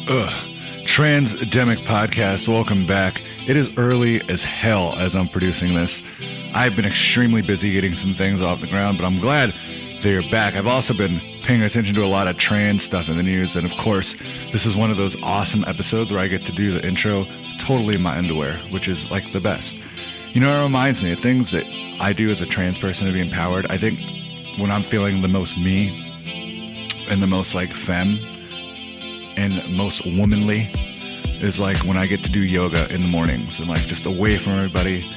Transdemic podcast, welcome back. It is early as hell as I'm producing this. I've been extremely busy getting some things off the ground, but I'm glad that you're back. I've also been paying attention to a lot of trans stuff in the news, and of course, this is one of those awesome episodes where I get to do the intro totally in my underwear, which is like the best. You know, it reminds me of things that I do as a trans person to be empowered. I think when I'm feeling the most me and the most like femme and most womanly is like when I get to do yoga in the mornings and like just away from everybody,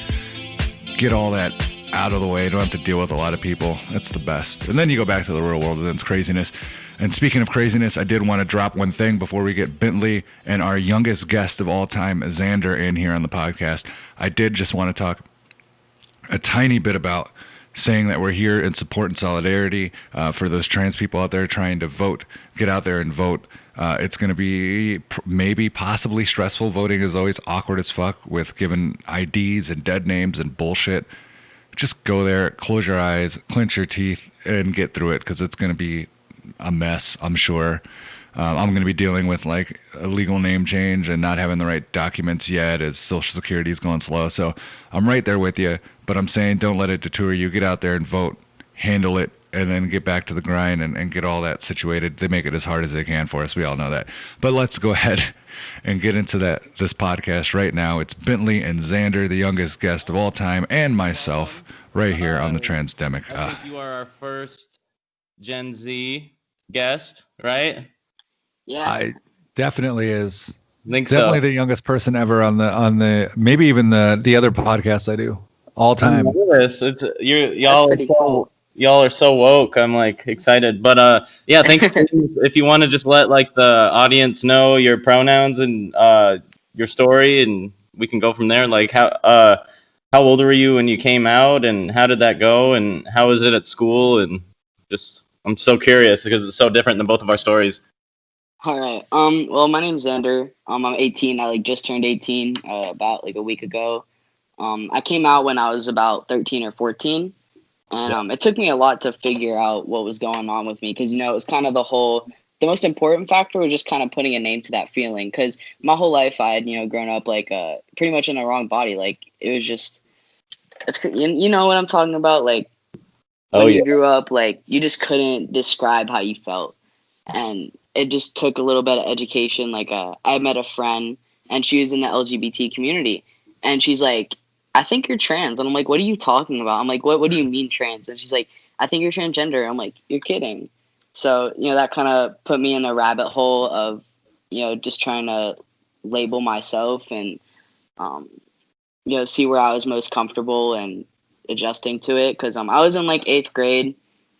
get all that out of the way, don't have to deal with a lot of people. That's the best. And then you go back to the real world and it's craziness. And speaking of craziness, I did want to drop one thing before we get Bentley and our youngest guest of all time, Xander, in here on the podcast. I did just want to talk a tiny bit about saying that we're here in support and solidarity for those trans people out there trying to vote. Get out there and vote. It's going to be maybe possibly stressful. Voting is always awkward as fuck with giving IDs and dead names and bullshit. Just go there, close your eyes, clench your teeth, and get through it because it's going to be a mess, I'm sure. I'm going to be dealing with like a legal name change and not having the right documents yet as Social Security is going slow. So I'm right there with you, but I'm saying don't let it deter you. Get out there and vote, handle it, and then get back to the grind and get all that situated. They make it as hard as they can for us. We all know that. But let's go ahead and get into this podcast right now. It's Bentley and Xander, the youngest guest of all time, and myself right here on the Transdemic. I think you are our first Gen Z guest, right? Yeah, I definitely is. I think Definitely so. the youngest person ever on the maybe even the other podcasts I do all time. Y'all are so woke. I'm like excited, but yeah, thanks. If you want to just let like the audience know your pronouns and your story, and we can go from there. Like how old were you when you came out, and how did that go, and how was it at school, and just I'm so curious because it's so different than both of our stories. all right. Well, my name's Xander. I'm 18. I just turned 18 about a week ago. I came out when I was about 13 or 14. And it took me a lot to figure out what was going on with me because, it was kind of the most important factor was just kind of putting a name to that feeling because my whole life I had, grown up pretty much in the wrong body. It was just, you know what I'm talking about? When you grew up, you just couldn't describe how you felt. And it just took a little bit of education. I met a friend and she was in the LGBT community and she's like, I think you're trans. And I'm like, what are you talking about? I'm like, what do you mean trans? And she's like, I think you're transgender. I'm like, you're kidding. So, that kind of put me in a rabbit hole of, just trying to label myself and, see where I was most comfortable and adjusting to it. Cause I was in 8th grade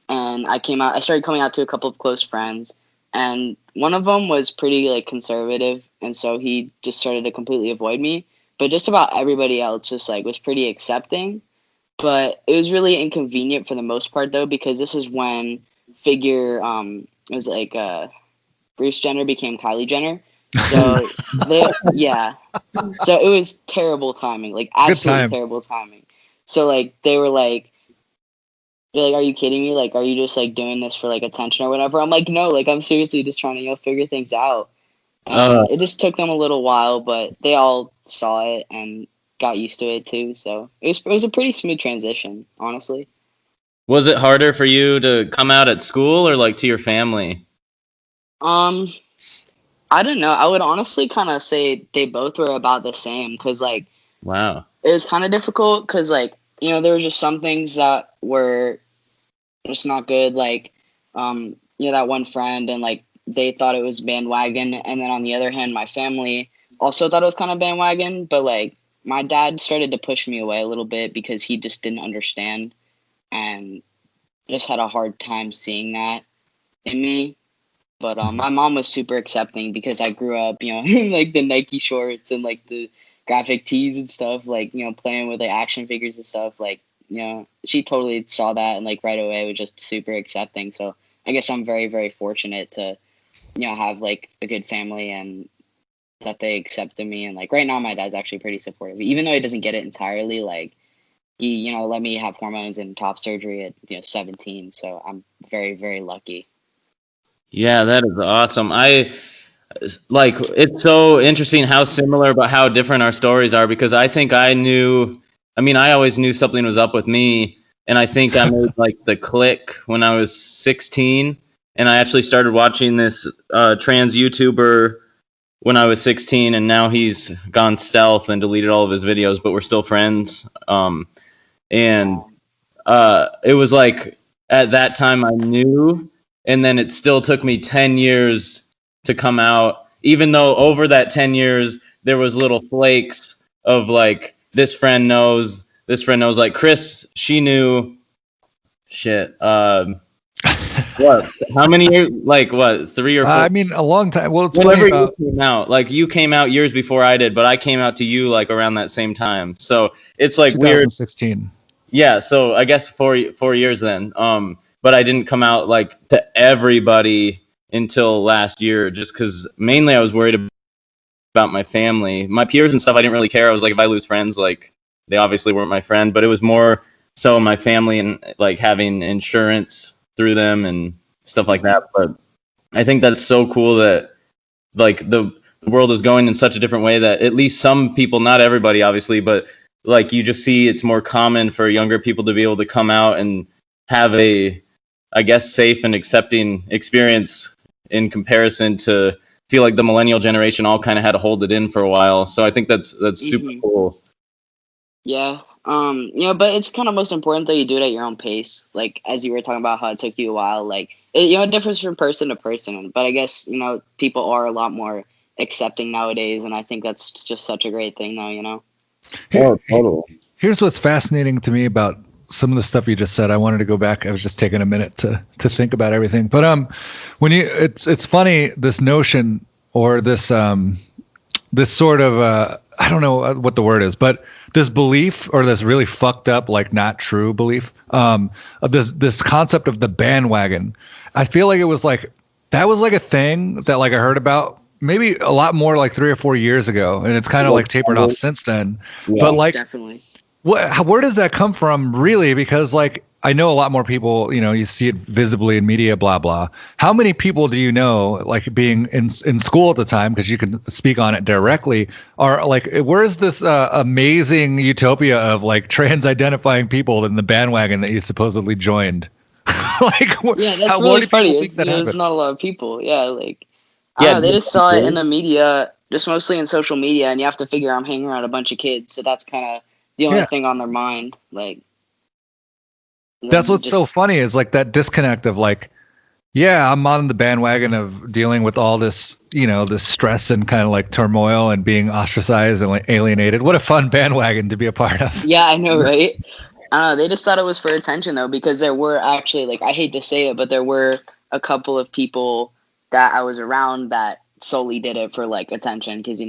and I started coming out to a couple of close friends and one of them was pretty conservative. And so he just started to completely avoid me. But just about everybody else just was pretty accepting. But it was really inconvenient for the most part though, because this is when it was Bruce Jenner became Kylie Jenner. So so it was terrible timing, absolutely terrible timing. So they were they're like, are you kidding me? Are you just doing this for attention or whatever? I'm like, no, I'm seriously just trying to figure things out. It just took them a little while, but they all saw it and got used to it too. So it was a pretty smooth transition, honestly. Was it harder for you to come out at school or to your family? I don't know. I would honestly kind of say they both were about the same because wow, it was kind of difficult because there were just some things that were just not good. That one friend and they thought it was bandwagon. And then on the other hand, my family also thought it was kind of bandwagon. But my dad started to push me away a little bit because he just didn't understand and just had a hard time seeing that in me. But my mom was super accepting because I grew up, in the Nike shorts and the graphic tees and stuff, playing with action figures and stuff. She totally saw that and right away was just super accepting. So I guess I'm very, very fortunate to have a good family and that they accepted me. And right now my dad's actually pretty supportive, even though he doesn't get it entirely. He, let me have hormones and top surgery at 17. So I'm very, very lucky. Yeah, that is awesome. like it's so interesting how similar but how different our stories are, because I think I always knew something was up with me, and I think I made like the click when I was 16, and I actually started watching this trans YouTuber when I was 16, and now he's gone stealth and deleted all of his videos, but we're still friends. And it was like at that time I knew, and then it still took me 10 years to come out, even though over that 10 years there was little flakes of like this friend knows, like Kris, she knew shit. What? How many years? Like what? 3 or 4? I mean, a long time. Well, it's whenever funny, you came out, like you came out years before I did, but I came out to you like around that same time. So it's like weird. 2016. Yeah. So I guess 4 years then. But I didn't come out like to everybody until last year, just because mainly I was worried about my family, my peers and stuff. I didn't really care. I was like, if I lose friends, like they obviously weren't my friend, but it was more so my family and like having insurance through them and stuff like that. But I think that's so cool that like the world is going in such a different way that at least some people, not everybody obviously, but like you just see it's more common for younger people to be able to come out and have a, I guess, safe and accepting experience in comparison to feel like the millennial generation all kind of had to hold it in for a while. So I think that's super cool. Yeah. But it's kind of most important that you do it at your own pace. Like, as you were talking about how it took you a while, like, it differs from person to person. But I guess, people are a lot more accepting nowadays. And I think that's just such a great thing now. Oh, totally. Here's what's fascinating to me about some of the stuff you just said. I wanted to go back. I was just taking a minute to think about everything. But it's funny, this notion or this sort of I don't know what the word is, but this belief or this really fucked up, like not true belief of this concept of the bandwagon. I feel like it was like that was like a thing that like I heard about maybe a lot more like 3 or 4 years ago, and it's kind of like tapered off since then. Yeah, but like definitely. Where does that come from, really? Because like I know a lot more people, you see it visibly in media, blah blah. How many people do you know, like being in school at the time, because you can speak on it directly, are like, where's this amazing utopia of like trans identifying people in the bandwagon that you supposedly joined? Like, yeah, that's really funny. There's not a lot of people. Yeah, like I don't know, they just saw it in the media, just mostly in social media, and you have to figure I'm hanging around a bunch of kids, so that's kind of the only thing on their mind. Like, that's what's so funny is like that disconnect of like, yeah, I'm on the bandwagon of dealing with all this, this stress and kind of like turmoil and being ostracized and like alienated. What a fun bandwagon to be a part of. Yeah, I know, right? They just thought it was for attention though, because there were actually, like, I hate to say it, but there were a couple of people that I was around that solely did it for like attention, because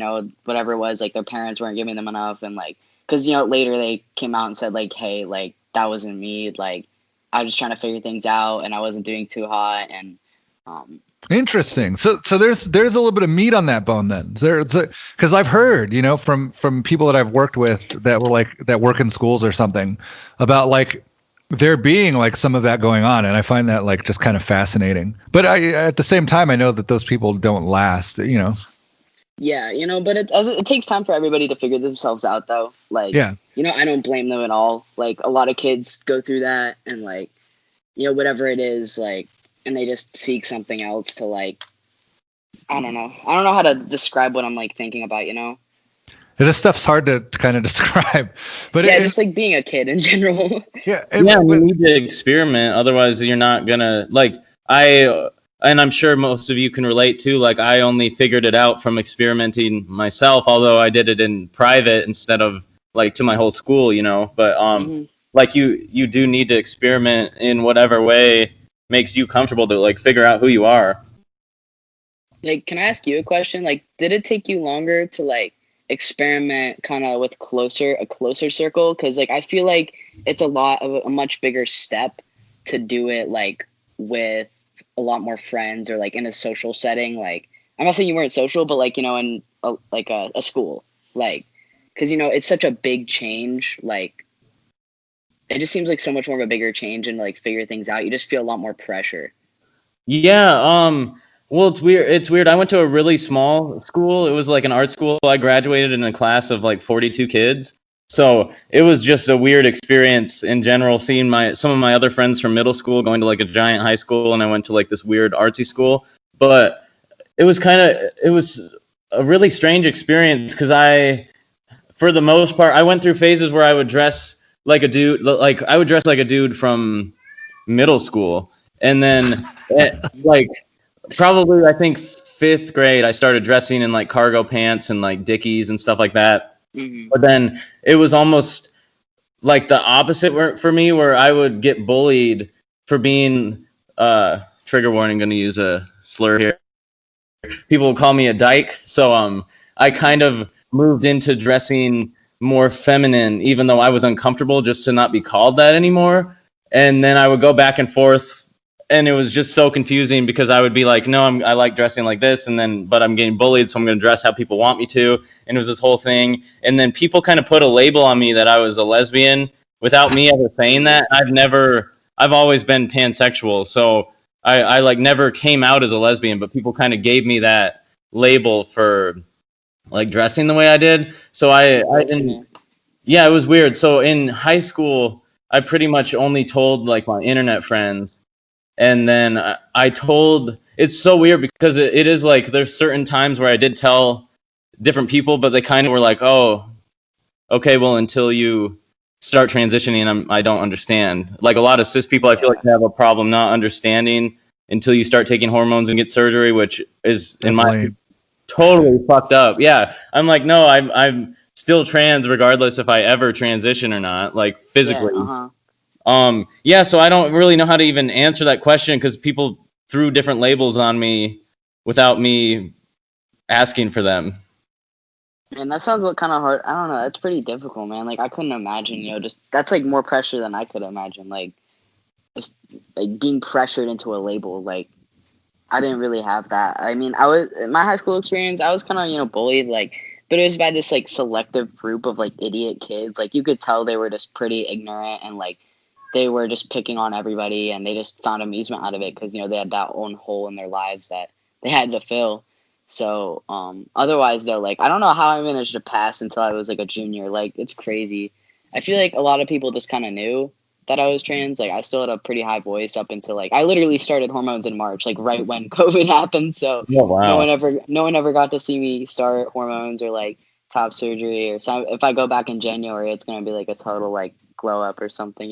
whatever it was, like their parents weren't giving them enough, and like, because later they came out and said like, hey, like that wasn't me, like I was just trying to figure things out and I wasn't doing too hot. And interesting. So there's a little bit of meat on that bone then. Because I've heard, from people that I've worked with that were like that work in schools or something, about like there being like some of that going on, and I find that like just kind of fascinating. But at the same time, I know that those people don't last. Yeah, but it takes time for everybody to figure themselves out, though. Like, yeah, I don't blame them at all. Like, a lot of kids go through that, and like, whatever it is, like, and they just seek something else to like, I don't know how to describe what I'm like thinking about, This stuff's hard to kind of describe, but yeah, just like being a kid in general. Yeah, we need to experiment, otherwise you're not gonna like. And I'm sure most of you can relate to, like, I only figured it out from experimenting myself, although I did it in private instead of like to my whole school, but like you do need to experiment in whatever way makes you comfortable to like figure out who you are. Like, can I ask you a question? Like, did it take you longer to like experiment kind of with a closer circle? Because like I feel like it's a much bigger step to do it like with a lot more friends or like in a social setting. Like, I'm not saying you weren't social, but like, in a school, like, because it's such a big change. Like, it just seems like so much more of a bigger change and like figure things out. You just feel a lot more pressure. Yeah. Well, it's weird. It's weird. I went to a really small school. It was like an art school. I graduated in a class of like 42 kids. So it was just a weird experience in general, seeing some of my other friends from middle school going to like a giant high school, and I went to like this weird artsy school. But it was a really strange experience because for the most part, I went through phases where I would dress like a dude, like I would dress like a dude from middle school, and then like probably I think fifth grade, I started dressing in like cargo pants and like Dickies and stuff like that. Mm-hmm. But then it was almost like the opposite for me, where I would get bullied for being trigger warning. Going to use a slur here. People would call me a dyke, so I kind of moved into dressing more feminine, even though I was uncomfortable just to not be called that anymore. And then I would go back and forth. And it was just so confusing because I would be like, no, I like dressing like this, but I'm getting bullied, so I'm going to dress how people want me to. And it was this whole thing. And then people kind of put a label on me that I was a lesbian without me ever saying that. I've always been pansexual, so I like never came out as a lesbian, but people kind of gave me that label for like dressing the way I did. So I didn't. Yeah, it was weird. So in high school, I pretty much only told like my internet friends. And then I told, it's so weird because it is like there's certain times where I did tell different people, but they kind of were like, oh, okay, well, until you start transitioning, I don't understand. Like a lot of cis people, I feel like they have a problem not understanding until you start taking hormones and get surgery, which is in my opinion, totally fucked up. Yeah, I'm like, no, I'm still trans regardless if I ever transition or not, like physically. Yeah, yeah, so I don't really know how to even answer that question because people threw different labels on me without me asking for them. And that sounds kind of hard. I don't know. That's pretty difficult, man. Like I couldn't imagine, just that's like more pressure than I could imagine. Like just like being pressured into a label. Like I didn't really have that. I mean, I was in my high school experience. I was kind of bullied, like, but it was by this like selective group of like idiot kids. Like you could tell they were just pretty ignorant and like. They were just picking on everybody and they just found amusement out of it because, they had that own hole in their lives that they had to fill. So otherwise, though, like, I don't know how I managed to pass until I was like a junior. Like, it's crazy. I feel like a lot of people just kind of knew that I was trans. Like, I still had a pretty high voice up until like I literally started hormones in March, like right when COVID happened. So no one ever got to see me start hormones or like top surgery or something. If I go back in January, it's gonna be like a total like glow up or something,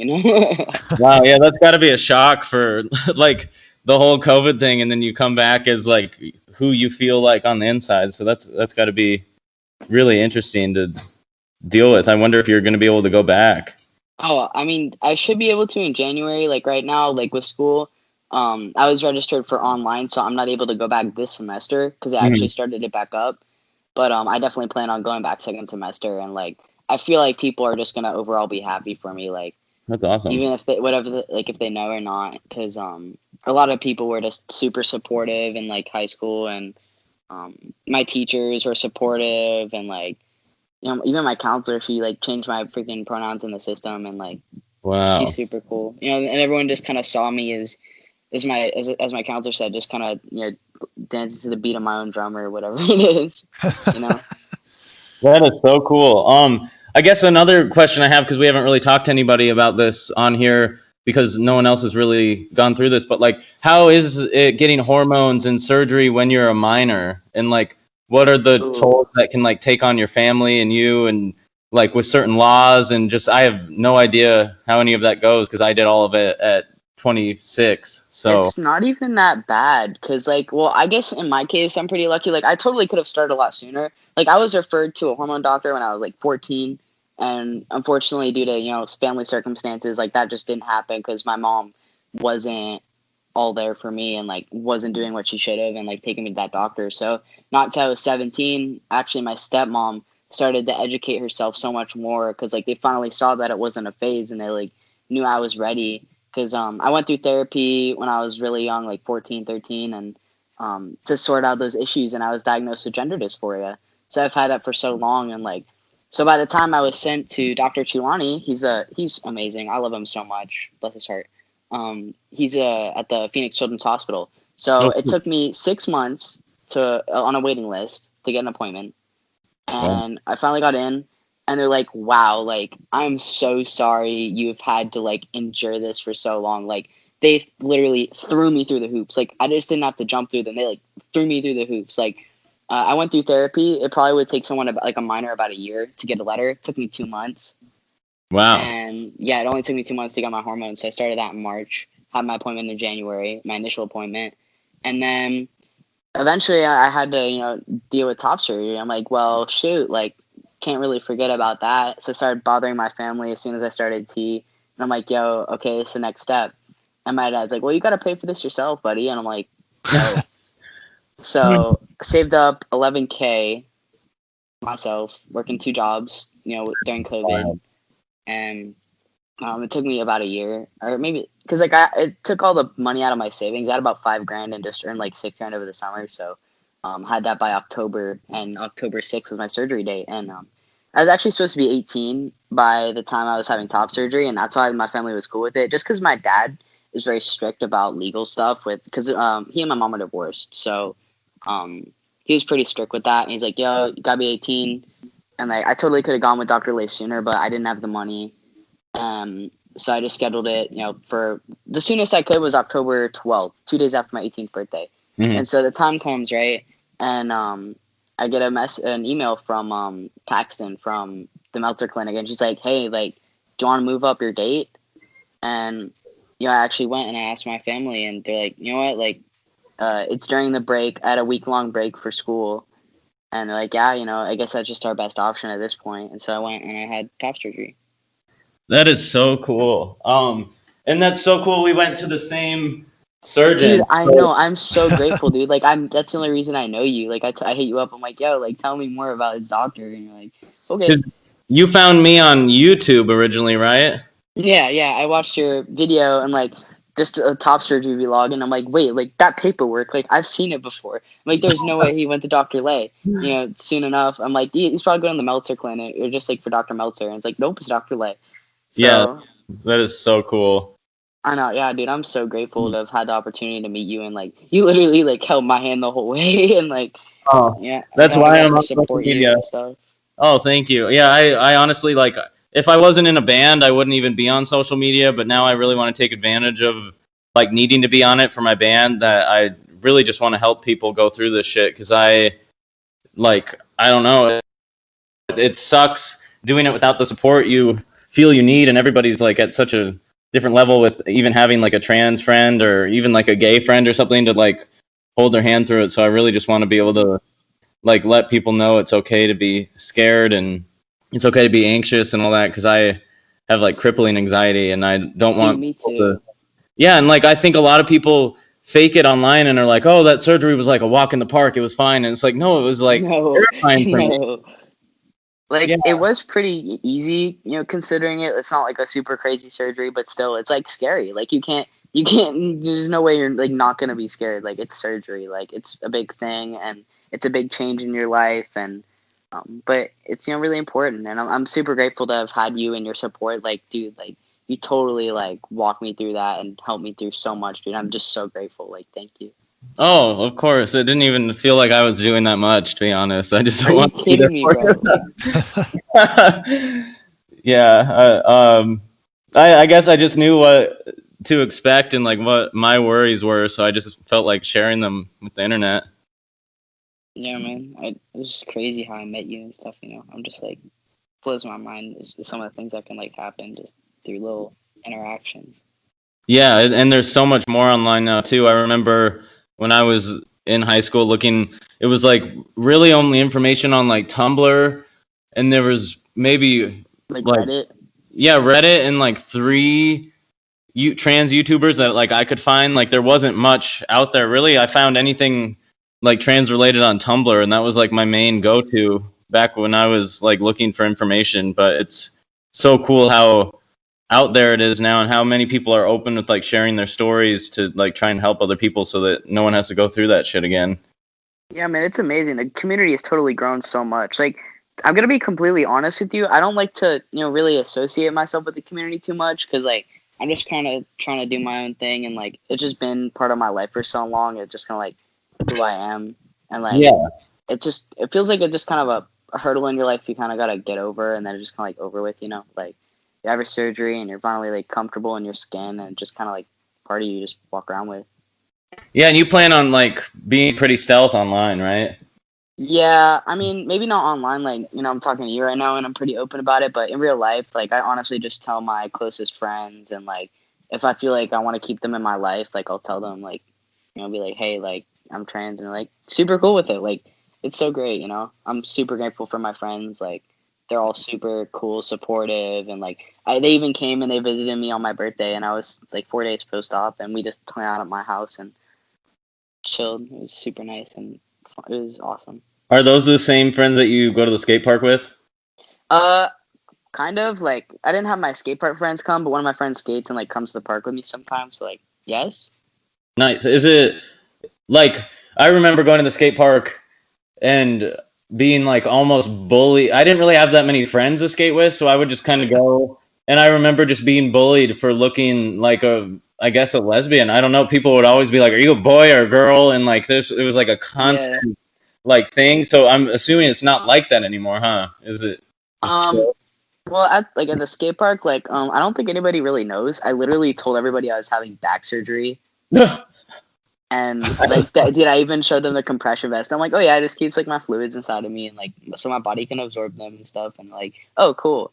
Wow, yeah, that's got to be a shock for like the whole COVID thing, and then you come back as like who you feel like on the inside. So that's got to be really interesting to deal with. I wonder if you're going to be able to go back. Oh, I mean, I should be able to in January. Like right now, like with school, I was registered for online, so I'm not able to go back this semester because I actually started it back up. But I definitely plan on going back second semester, and like. I feel like people are just gonna overall be happy for me, like that's awesome. Even if if they know or not, because a lot of people were just super supportive in like high school, and my teachers were supportive, and like even my counselor, she like changed my freaking pronouns in the system, and like wow, she's super cool, and everyone just kind of saw me as my counselor said, just kind of dancing to the beat of my own drum or whatever it is, That is so cool. I guess another question I have, because we haven't really talked to anybody about this on here because no one else has really gone through this, but like, how is it getting hormones and surgery when you're a minor? And like, what are the tolls that can like take on your family and you, and like with certain laws, and just, I have no idea how any of that goes because I did all of it at 26. So it's not even that bad because like, well, I guess in my case, I'm pretty lucky. Like I totally could have started a lot sooner. Like I was referred to a hormone doctor when I was like 14, and unfortunately due to, family circumstances, like that just didn't happen because my mom wasn't all there for me and like wasn't doing what she should have and like taking me to that doctor. So not until I was 17, actually my stepmom started to educate herself so much more because like they finally saw that it wasn't a phase and they like knew I was ready. Because I went through therapy when I was really young, like 14, 13, and to sort out those issues, and I was diagnosed with gender dysphoria. So I've had that for so long, and like, so by the time I was sent to Dr. Chulani, he's amazing. I love him so much. Bless his heart. He's at the Phoenix Children's Hospital. So it took me 6 months to on a waiting list to get an appointment, and I finally got in. And they're like, "Wow, like I'm so sorry you've had to like endure this for so long." Like they literally threw me through the hoops. Like I just didn't have to jump through them. They like threw me through the hoops. Like I went through therapy. It probably would take someone about, like a minor about a year to get a letter. It took me 2 months. Wow. And yeah, it only took me 2 months to get my hormones. So I started that in March. Had my appointment in January, my initial appointment, and then eventually I had to deal with top surgery. I'm like, well, shoot, like. Can't really forget about that. So I started bothering my family as soon as I started T. And I'm like, yo, okay, it's the next step. And my dad's like, well, you got to pay for this yourself, buddy. And I'm like, no. So I saved up $11K myself, working 2 jobs, during COVID. Wow. And it took me about a year, or maybe because it took all the money out of my savings. I had about $5,000 and just earned like $6,000 over the summer. So had that by October, and October 6th was my surgery date. And I was actually supposed to be 18 by the time I was having top surgery, and that's why my family was cool with it. Just because my dad is very strict about legal stuff because he and my mom are divorced. So he was pretty strict with that. And he's like, yo, you gotta be 18. And like I totally could have gone with Dr. Lay sooner, but I didn't have the money. So I just scheduled it, for the soonest I could was October 12th, 2 days after my 18th birthday. Mm-hmm. And so the time comes, right? And I get an email from Paxton from the Meltzer clinic, and she's like, hey, like, do you want to move up your date? And I actually went and I asked my family, and they're like, you know what, like, it's during the break. I had a week-long break for school, and they're like, yeah, I guess that's just our best option at this point. And so I went and I had top surgery. That is so cool. And that's so cool. We went to the same surgeon. Dude, I know. I'm so grateful, dude. Like, that's the only reason I know you. Like, I hit you up. I'm like, yo, like, tell me more about his doctor. And you're like, okay. You found me on YouTube originally, right? Yeah. I watched your video and like just a top surgery vlog, and I'm like, wait, like that paperwork, like I've seen it before. I'm like, there's no way he went to Dr. Lay, soon enough. I'm like, he's probably going to the Meltzer clinic or just like for Dr. Meltzer. And it's like, nope, it's Dr. Lay. So, yeah, that is so cool. I know, yeah, dude. I'm so grateful to have had the opportunity to meet you, and like you literally like held my hand the whole way, and like, yeah, that's why I'm on support you and stuff. Oh, thank you. Yeah, I honestly like. If I wasn't in a band, I wouldn't even be on social media. But now I really want to take advantage of like needing to be on it for my band. That I really just want to help people go through this shit because I don't know. It sucks doing it without the support you feel you need, and everybody's like at such a different level with even having like a trans friend or even like a gay friend or something to like hold their hand through it. So I really just want to be able to like let people know it's okay to be scared and it's okay to be anxious and all that, because I have like crippling anxiety and I don't want me too. Yeah, and like I think a lot of people fake it online and are like, oh, that surgery was like a walk in the park, it was fine. And it's like, no, it was like terrifying for me. Like, it was pretty easy, considering it's not like a super crazy surgery, but still, it's like scary. Like, you can't, there's no way you're like not going to be scared. Like, it's surgery. Like, it's a big thing and it's a big change in your life. And, but it's, really important. And I'm super grateful to have had you and your support. Like, dude, like, you totally like walked me through that and helped me through so much, dude. I'm just so grateful. Like, thank you. Oh, of course. It didn't even feel like I was doing that much, to be honest. I just want to be there for you. Yeah. I guess I just knew what to expect and like what my worries were, so I just felt like sharing them with the internet. Yeah, man. It's just crazy how I met you and stuff. I'm just like blows my mind. It's some of the things that can like happen just through little interactions. Yeah, and there's so much more online now too. I remember when I was in high school looking, it was like really only information on like Tumblr, and there was maybe like Reddit. Yeah, Reddit and like 3 trans YouTubers that like I could find. Like there wasn't much out there really. I found anything like trans related on Tumblr, and that was like my main go-to back when I was like looking for information. But it's so cool how out there it is now and how many people are open with like sharing their stories to like try and help other people so that no one has to go through that shit again. Yeah, man, it's amazing. The community has totally grown so much. Like, I'm going to be completely honest with you. I don't like to, really associate myself with the community too much because like I'm just kind of trying to do my own thing, and like it's just been part of my life for so long. It's just kind of like who I am, and like Yeah. it feels like it's just kind of a hurdle in your life you kind of gotta get over, and then it's just kind of like over with, you know, like you have your surgery and you're finally like comfortable in your skin, and just kind of like part of you just walk around with. Yeah, and you plan on like being pretty stealth online, right? Yeah, I mean, maybe not online, like, you know, I'm talking to you right now and I'm pretty open about it, but in real life, like, I honestly just tell my closest friends, and, like, if I feel like I want to keep them in my life, like, I'll tell them, like, you know, be like, hey, like, I'm trans, and they're, like, super cool with it. Like, it's so great, you know? I'm super grateful for my friends. Like, they're all super cool, supportive, and, like, they even came and they visited me on my birthday, and I was, like, 4 days post-op, and we just hung out at my house and chilled. It was super nice, and it was awesome. Are those the same friends that you go to the skate park with? Uh, Kind of. Like, I didn't have my skate park friends come, but one of my friends skates and like comes to the park with me sometimes. So like, yes. Nice. Is it like I remember going to the skate park and being like almost bullied. I didn't really have that many friends to skate with, so I would just kind of go. And I remember just being bullied for looking like I guess a lesbian. I don't know. People would always be like, "Are you a boy or a girl?" And like this, it was like a constant like thing. So I'm assuming it's not like that anymore, huh? Is it? Um. Well, at the skate park, like I don't think anybody really knows. I literally told everybody I was having back surgery, and like dude, I even showed them the compression vest. I'm like, oh yeah, it just keeps like my fluids inside of me, and like so my body can absorb them and stuff. And like, oh cool.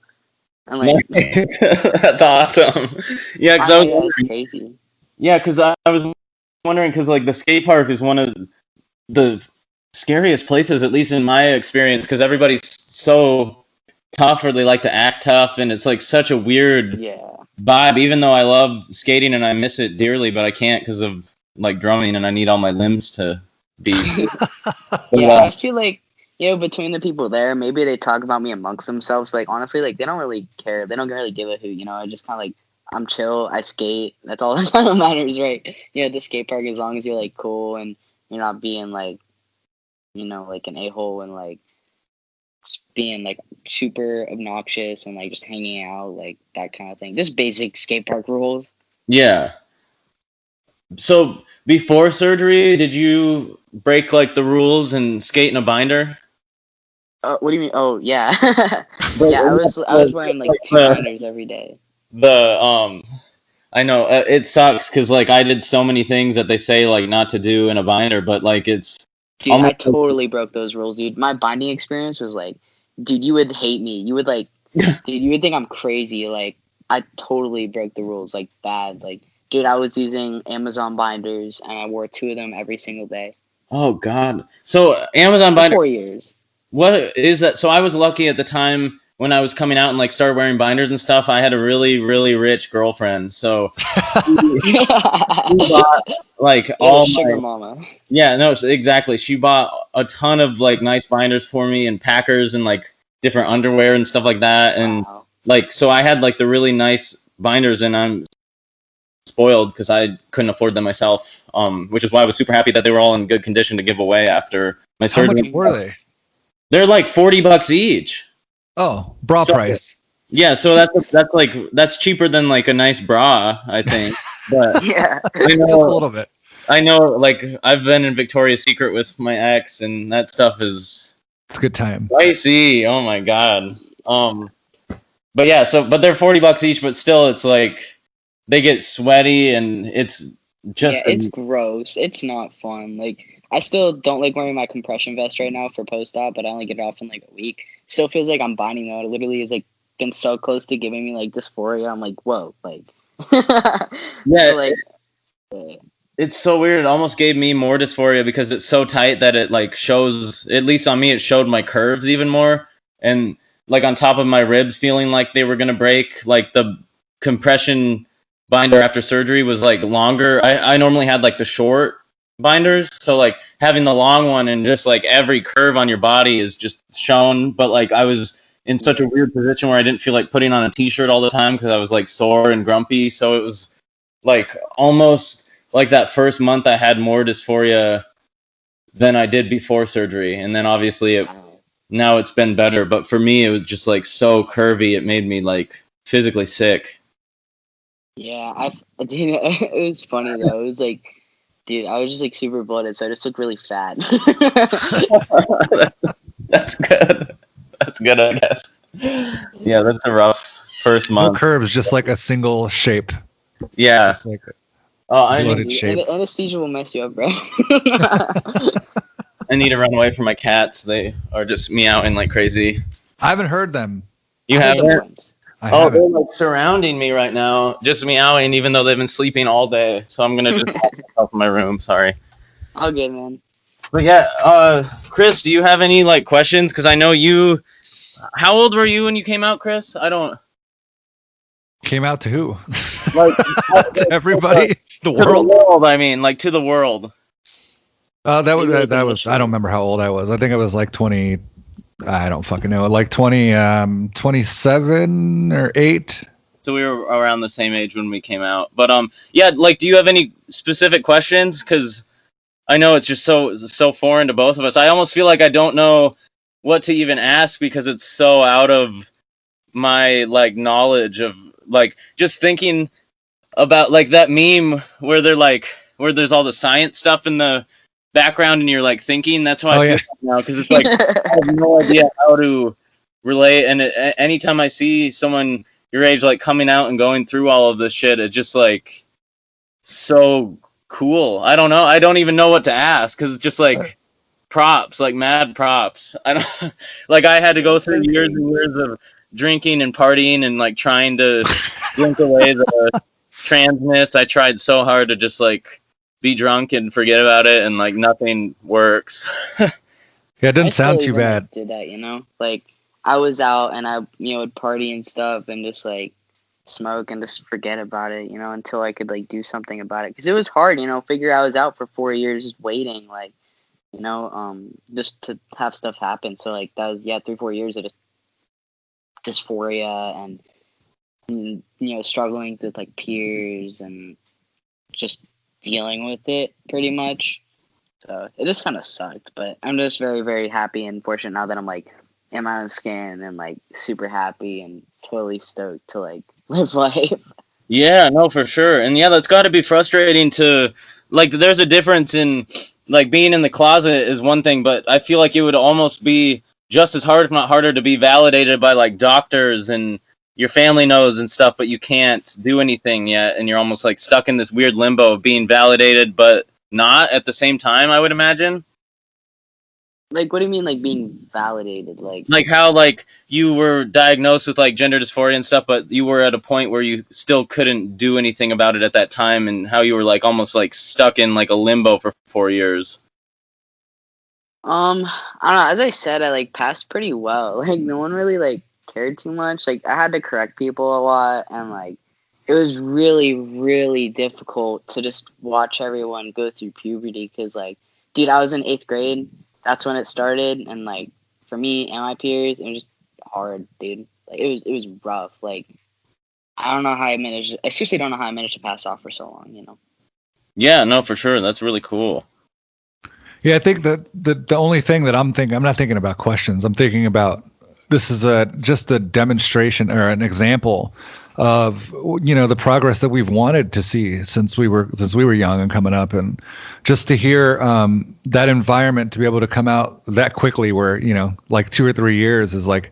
And like, that's awesome. Yeah, because I was yeah, it's crazy. Yeah, because I was wondering, because like the skate park is one of the scariest places, at least in my experience, because everybody's so tough, or they like to act tough, and it's like such a weird vibe. Even though I love skating and I miss it dearly, but I can't because of like drumming, and I need all my limbs to be. I feel like, you know, between the people there, maybe they talk about me amongst themselves, but like honestly, like they don't really care. They don't really give a hoot, you know. I just kind of like, I'm chill. I skate. That's all that kind of matters, right? Yeah, at the skate park, as long as you're like cool and you're not being like, you know, like an a-hole, and like just being like super obnoxious and like just hanging out, like that kind of thing. Just basic skate park rules. Yeah. So before surgery, did you break like the rules and skate in a binder? What do you mean? Oh yeah, yeah. I was wearing like 2 binders every day. I know it sucks because like I did so many things that they say like not to do in a binder, but like it's dude, I totally broke those rules, dude. My binding experience was like, dude, you would hate me. You would like, dude, you would think I'm crazy. Like, I totally broke the rules like bad. Like, dude, I was using Amazon binders and I wore 2 of them every single day. Oh God! So Amazon binder. 4 years. What is that? So I was lucky at the time when I was coming out and like started wearing binders and stuff. I had a really, really rich girlfriend, so she bought like all sugar mama. Yeah, no, exactly. She bought a ton of like nice binders for me and packers and like different underwear and stuff like that, and like so I had like the really nice binders, and I'm spoiled because I couldn't afford them myself. Which is why I was super happy that they were all in good condition to give away after my surgery. How much were they? They're like $40 each. Oh, bra price. Yeah, so that's cheaper than like a nice bra, I think. But yeah, just a little bit. I know, like I've been in Victoria's Secret with my ex, and that stuff is it's a good time. Pricey. Oh my God. But yeah, but they're $40 each, but still, it's like they get sweaty, and it's just it's gross. It's not fun. Like, I still don't like wearing my compression vest right now for post-op, but I only get it off in like a week. Still feels like I'm binding though. It literally is like been so close to giving me like dysphoria. I'm like, whoa, like yeah, like it's so weird. It almost gave me more dysphoria because it's so tight that it like shows, at least on me, it showed my curves even more, and like on top of my ribs feeling like they were gonna break. Like the compression binder after surgery was like longer. I normally had like the short binders, so like having the long one and just like every curve on your body is just shown, but like I was in such a weird position where I didn't feel like putting on a t-shirt all the time because I was like sore and grumpy, so it was like almost like that first month I had more dysphoria than I did before surgery, and then obviously now it's been better, but for me it was just like so curvy, it made me like physically sick. Yeah, dude, it was funny though. It was like, dude, I was just like super bloated, so I just looked really fat. That's good. That's good, I guess. Yeah, that's a rough first No month. curves, just like a single shape, Yeah. just like a Oh, I bloated need shape. Anesthesia will mess you up, bro. I need to run away from my cats. They are just meowing like crazy. I haven't heard them. You I heard them haven't? once. I Oh, they're haven't. like surrounding me right now, just meowing, even though they've been sleeping all day. So I'm gonna just lock myself in my room. Sorry. All good, man. But yeah, Kris, do you have any like questions? Because I know you. How old were you when you came out, Kris? I don't Came out to who? like To everybody, the to the world. world. I mean, like to the world. That was. I don't remember how old I was. I think it was like 20. I don't fucking know. Like 20, 27 or 8. So we were around the same age when we came out. But yeah, like, do you have any specific questions? Because I know it's just so foreign to both of us. I almost feel like I don't know what to even ask because it's so out of my like knowledge of like just thinking about like that meme where they're like where there's all the science stuff in the background and you're like thinking. That's how I feel now because it's like I have no idea how to relate. And anytime I see someone your age like coming out and going through all of this shit, it's just like so cool. I don't know. I don't even know what to ask because it's just like props, like mad props. I don't like I had to go through years and years of drinking and partying and like trying to drink away the transness. I tried so hard to just like be drunk and forget about it and like nothing works. Yeah, it didn't I sound still too even, bad. like, did that, you know? Like, I was out and I, would party and stuff and just, like, smoke and just forget about it, until I could, like, do something about it. Because it was hard, figure I was out for 4 years just waiting, like, just to have stuff happen. So, like, that was, 3-4 years of just dysphoria and struggling with, like, peers and just dealing with it pretty much. So it just kind of sucked, but I'm just very, very happy and fortunate now that I'm like in my own skin and like super happy and totally stoked to like live life. Yeah, no, for sure. And yeah, that's got to be frustrating to like there's a difference in like being in the closet is one thing, but I feel like it would almost be just as hard if not harder to be validated by like doctors and your family knows and stuff, but you can't do anything yet and you're almost like stuck in this weird limbo of being validated but not at the same time, I would imagine. Like, what do you mean, like being validated? Like how like you were diagnosed with like gender dysphoria and stuff, but you were at a point where you still couldn't do anything about it at that time, and how you were like almost like stuck in like a limbo for 4 years. I don't know. As I said, I like passed pretty well. Like, no one really like cared too much. Like, I had to correct people a lot, and like, it was really, really difficult to just watch everyone go through puberty. Because, like, dude, I was in 8th grade. That's when it started, and like for me and my peers, it was just hard, dude. Like it was rough. Like I don't know how I managed. I seriously don't know how I managed to pass off for so long. Yeah, no, for sure. That's really cool. Yeah, I think that the only thing that I'm not thinking about questions. I'm thinking about this is just a demonstration or an example of the progress that we've wanted to see since we were young and coming up, and just to hear that environment to be able to come out that quickly, where like 2 or 3 years is like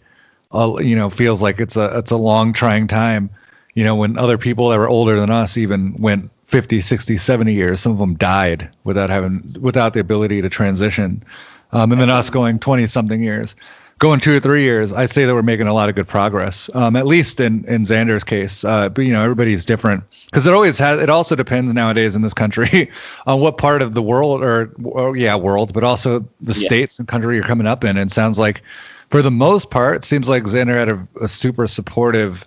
feels like it's a long trying time, when other people that were older than us even went 50, 60, 70 years. Some of them died without the ability to transition, and then us going 20 something years. Going 2 or 3 years, I'd say that we're making a lot of good progress. At least in Xander's case, but everybody's different because it also depends nowadays in this country on what part of the world world, but also the states and country you're coming up in. And it sounds like, for the most part, it seems like Xander had a super supportive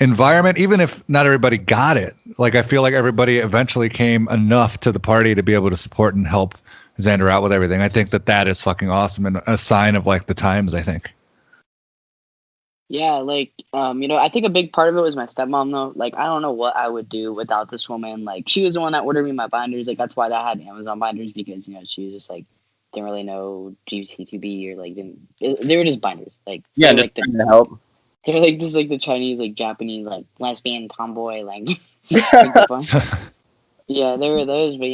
environment, even if not everybody got it. Like I feel like everybody eventually came enough to the party to be able to support and help Xander out with everything. I think that is fucking awesome and a sign of like the times, I think. Yeah, like I think a big part of it was my stepmom though. Like I don't know what I would do without this woman. Like she was the one that ordered me my binders. Like that's why I had Amazon binders, because she was just like didn't really know GC2B or like they were just binders. Like Yeah, they were, just trying to help. They're like just like the Chinese, like Japanese, like lesbian tomboy, like. Yeah, there were those, but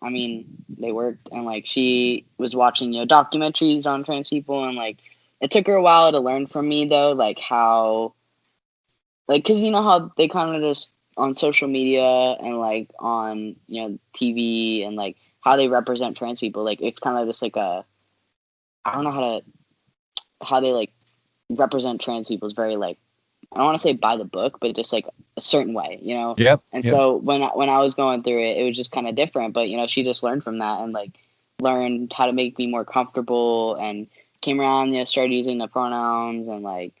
I mean, they worked, and like she was watching documentaries on trans people, and like it took her a while to learn from me though, like how, like, because you know how they kind of just on social media and like on TV and like how they represent trans people, like it's kind of just like I don't know how they like represent trans people is very like, I don't want to say by the book, but just like a certain way, Yep. And so when I was going through it, it was just kind of different. But she just learned from that and like learned how to make me more comfortable and came around, started using the pronouns and like,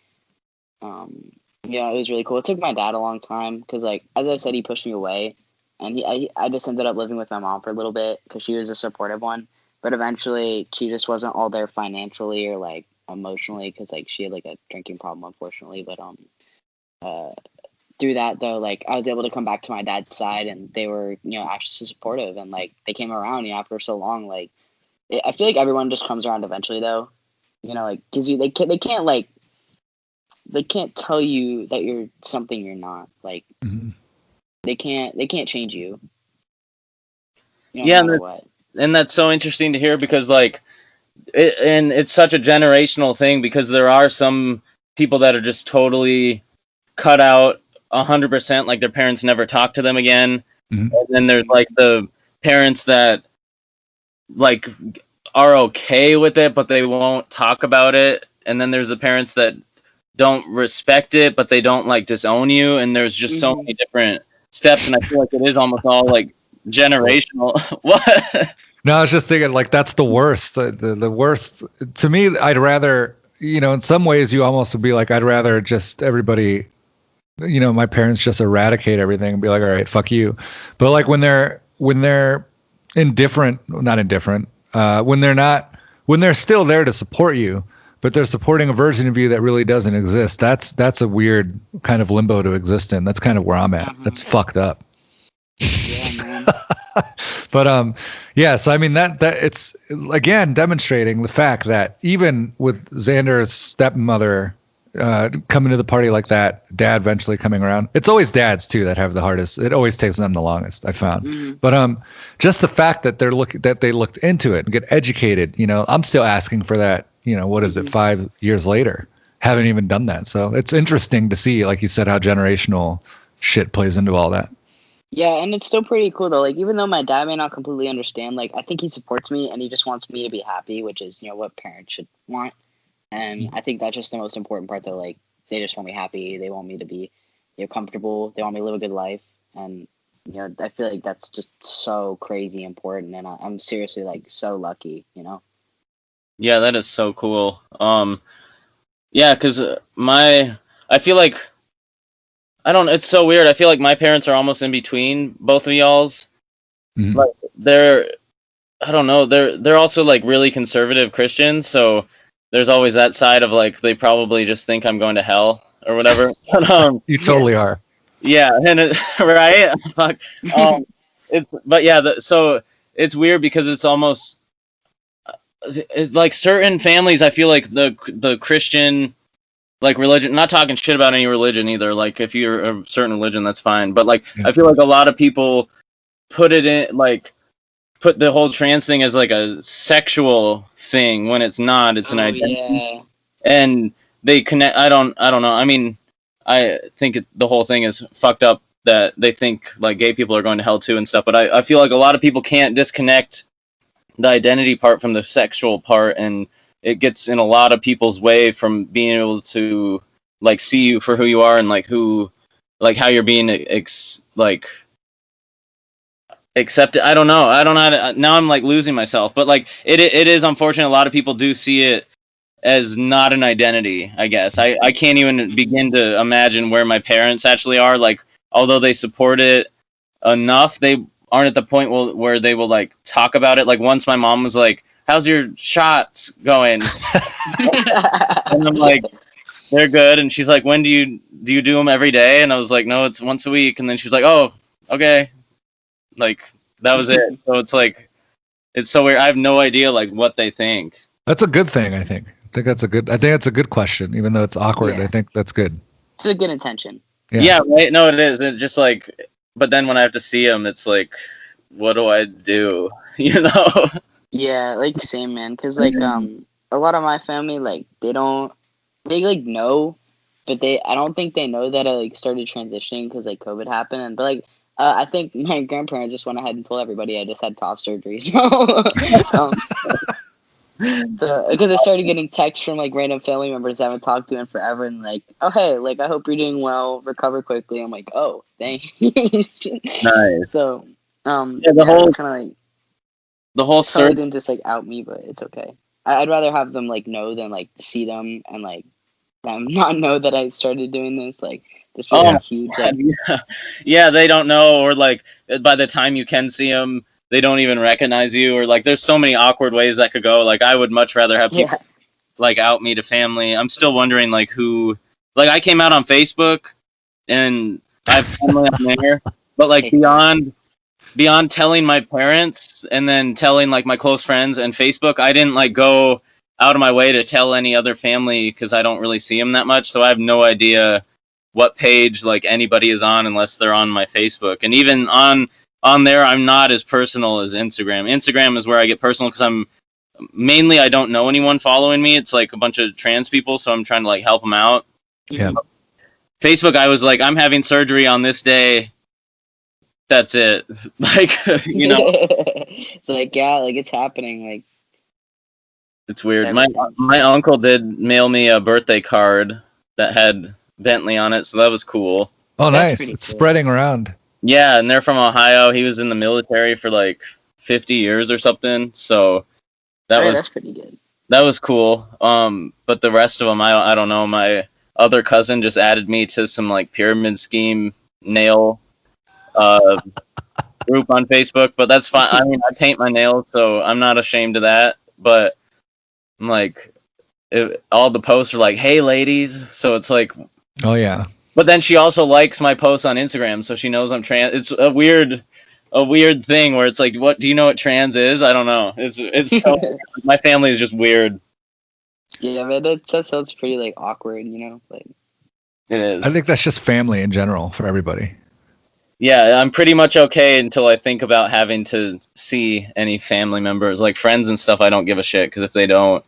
it was really cool. It took my dad a long time because like as I said, he pushed me away, and I just ended up living with my mom for a little bit because she was a supportive one. But eventually, she just wasn't all there financially or like emotionally because like she had like a drinking problem, unfortunately. But through that though, like I was able to come back to my dad's side, and they were actually so supportive, and like they came around after so long. Like I feel like everyone just comes around eventually though, like because they can't tell you that you're something you're not. Like they can't change you. No matter what. And that's so interesting to hear because like and it's such a generational thing because there are some people that are just totally cut out 100%, like their parents never talk to them again. And then there's like the parents that like are okay with it but they won't talk about it, and then there's the parents that don't respect it but they don't like disown you, and there's just so many different steps, and I feel like it is almost all like generational. What? No, I was just thinking like that's the worst. The worst to me. I'd rather, in some ways, you almost would be like, I'd rather just everybody, my parents just eradicate everything and be like, all right, fuck you. But like when they're indifferent, not indifferent, when they're still there to support you, but they're supporting a version of you that really doesn't exist. That's a weird kind of limbo to exist in. That's kind of where I'm at. That's fucked up. Yeah, man. But so I mean that it's again demonstrating the fact that even with Xander's stepmother coming to the party like that, dad eventually coming around. It's always dads too that have the hardest. It always takes them the longest, I found. But just the fact that they looked into it and get educated. I'm still asking for that. What is it? 5 years later, haven't even done that. So it's interesting to see, like you said, how generational shit plays into all that. Yeah, and it's still pretty cool though. Like even though my dad may not completely understand, like I think he supports me and he just wants me to be happy, which is what parents should want. And I think that's just the most important part though. Like they just want me happy. They want me to be comfortable. They want me to live a good life. And I feel like that's just so crazy important. And I'm seriously like so lucky. Yeah, that is so cool. Yeah, because I feel like it's so weird. I feel like my parents are almost in between both of y'all's. Like they're also like really conservative Christians, so there's always that side of like they probably just think I'm going to hell or whatever. But, you totally are. Yeah, and right. Fuck. So it's weird because it's almost it's like certain families. I feel like the Christian like religion. Not talking shit about any religion either. Like if you're a certain religion, that's fine. But like I feel like a lot of people put the whole trans thing as like a sexual thing when it's not. It's an identity, and they connect. I don't know. I mean, I think the whole thing is fucked up that they think like gay people are going to hell too and stuff. But I feel like a lot of people can't disconnect the identity part from the sexual part, and it gets in a lot of people's way from being able to like see you for who you are and like how you're being accepted. I don't know now I'm like losing myself, but like it is unfortunate. A lot of people do see it as not an identity, I guess. I can't even begin to imagine where my parents actually are. Like, although they support it enough, they aren't at the point where they will like talk about it. Like once my mom was like, how's your shots going? And I'm like, they're good. And she's like, when do you do them every day? And I was like, no, it's once a week. And then she's like, oh, okay. Like that was it. So it's like, it's so weird. I have no idea like what they think. That's a good thing, I think. think that's a good question, even though it's awkward. Yeah. I think that's good. It's a good intention. Yeah, right. No, it is. It's just like, but then when I have to see him, it's like, what do I do? You know? Yeah, like same man. Cause like a lot of my family like they like know, but I don't think they know that I like started transitioning because like COVID happened. And but like I think my grandparents just went ahead and told everybody I just had top surgery. So so because I started getting texts from like random family members I haven't talked to in forever, and like, oh hey, like I hope you're doing well, recover quickly. I'm like, oh thanks. Nice. So the whole kind of like the whole probably surgery. didn't just like out me, but it's okay. I'd rather have them like know than like see them and like them not know that I started doing this. Like this was like, huge. Like, Yeah, they don't know, or like by the time you can see them, they don't even recognize you, or like there's so many awkward ways that could go. Like I would much rather have people like out me to family. I'm still wondering like who. Like I came out on Facebook, and I have family on there, but like beyond telling my parents and then telling like my close friends and Facebook, I didn't like go out of my way to tell any other family because I don't really see them that much. So I have no idea what page like anybody is on unless they're on my Facebook. And even on there, I'm not as personal as Instagram. Instagram is where I get personal because I don't know anyone following me. It's like a bunch of trans people, so I'm trying to like help them out. Yeah. Facebook, I was like, I'm having surgery on this day. That's it. Like, you know. It's like, yeah, like it's happening. Like it's weird. My uncle did mail me a birthday card that had Bentley on it, so that was cool. Oh, nice. It's cool. Spreading around. Yeah, and they're from Ohio. He was in the military for like 50 years or something. So that's pretty good. That was cool. But the rest of them, I don't know. My other cousin just added me to some like pyramid scheme nail group on Facebook, but that's fine. I mean, I paint my nails, so I'm not ashamed of that. But I'm like, all the posts are like, "Hey, ladies," so it's like, oh yeah. But then she also likes my posts on Instagram, so she knows I'm trans. It's a weird thing where it's like, what do you know what trans is? I don't know. It's so, my family is just weird. Yeah, man, that sounds pretty like awkward, you know. Like it is. I think that's just family in general for everybody. Yeah, I'm pretty much okay until I think about having to see any family members, like friends and stuff. I don't give a shit because if they don't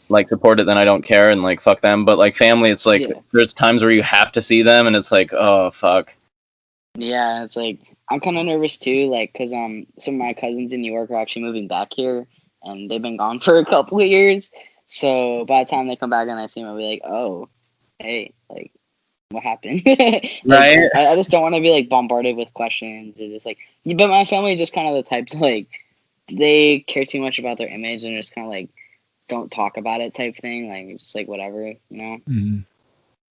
like support it, then I don't care and like fuck them. But like family, it's like there's times where you have to see them, and it's like, oh fuck. Yeah, it's like I'm kind of nervous too, like because some of my cousins in New York are actually moving back here, and they've been gone for a couple of years. So by the time they come back and I see them, I'll be like, oh, hey, like what happened? Like, right. I just don't want to be like bombarded with questions or just like. But my family is just kind of the type to like they care too much about their image and just kind of like. Don't talk about it type thing, like just like whatever, you know.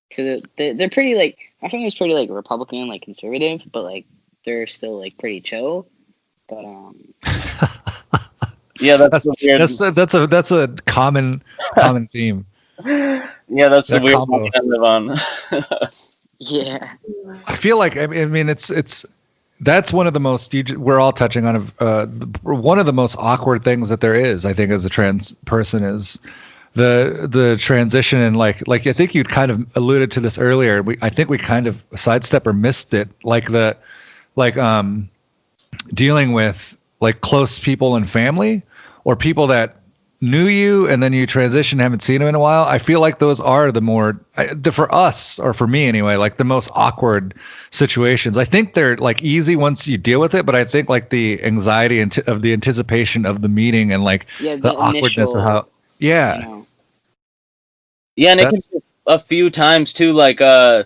Because they're pretty like my family's pretty like Republican, like conservative, but like they're still like pretty chill. But yeah, that's weird. That's a common theme. Yeah, that's the weird one I live on. Yeah, I feel like I mean it's. That's one of the most we're all touching on one of the most awkward things that there is, I think, as a trans person is the transition and like I think you'd kind of alluded to this earlier. I think we kind of sidestep or missed it, dealing with like close people and family or people that knew you and then you transition, haven't seen them in a while. I feel like those are the more for us, or for me anyway, like the most awkward situations. I think they're like easy once you deal with it, but I think like the anxiety of the anticipation of the meeting and like the awkwardness of how and it can be a few times too, like I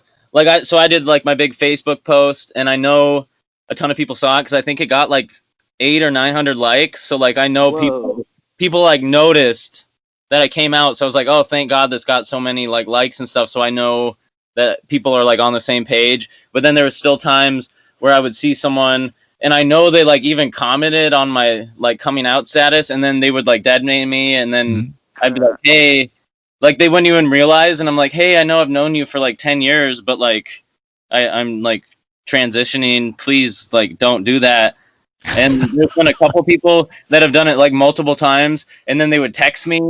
did like my big Facebook post and I know a ton of people saw it because I think it got like 800 or 900 likes, so like I know people like noticed that I came out, so I was like, oh, thank God this got so many like likes and stuff, so I know that people are like on the same page. But then there was still times where I would see someone and I know they like even commented on my like coming out status and then they would like dead name me and then I'd be like, hey, like they wouldn't even realize and I'm like, hey, I know I've known you for like 10 years, but like I'm like transitioning, please like don't do that. And there's been a couple people that have done it like multiple times and then they would text me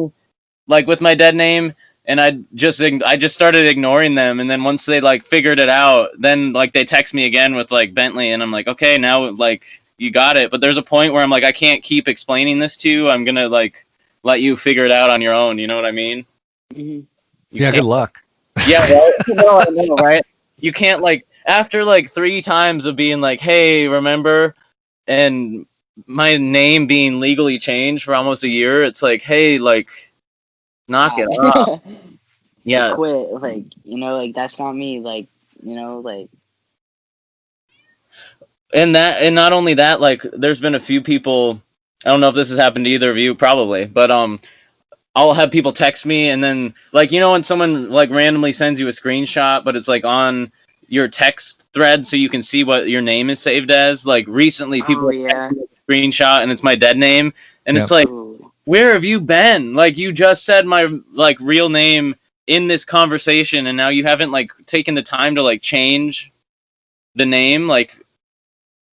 like with my dead name, and I just started ignoring them, and then once they like figured it out, then like they text me again with like Bentley, and I'm like, okay, now like you got it. But there's a point where I'm like, I can't keep explaining this to you. I'm gonna like let you figure it out on your own. You know what I mean? Mm-hmm. Yeah, good luck. Yeah, right? No, I know, right? You can't like after like 3 times of being like, hey, remember, and my name being legally changed for almost a year. It's like, hey, like, knock it off. Yeah, Quit. Like, like that's not me. Like, like. and not only that, like, there's been a few people. I don't know if this has happened to either of you, probably, but I'll have people text me, and then like when someone like randomly sends you a screenshot, but it's like on your text thread, so you can see what your name is saved as. Like recently, people Yeah. screenshot, and it's my dead name, and it's like, where have you been? Like you just said my like real name in this conversation, and now you haven't like taken the time to like change the name like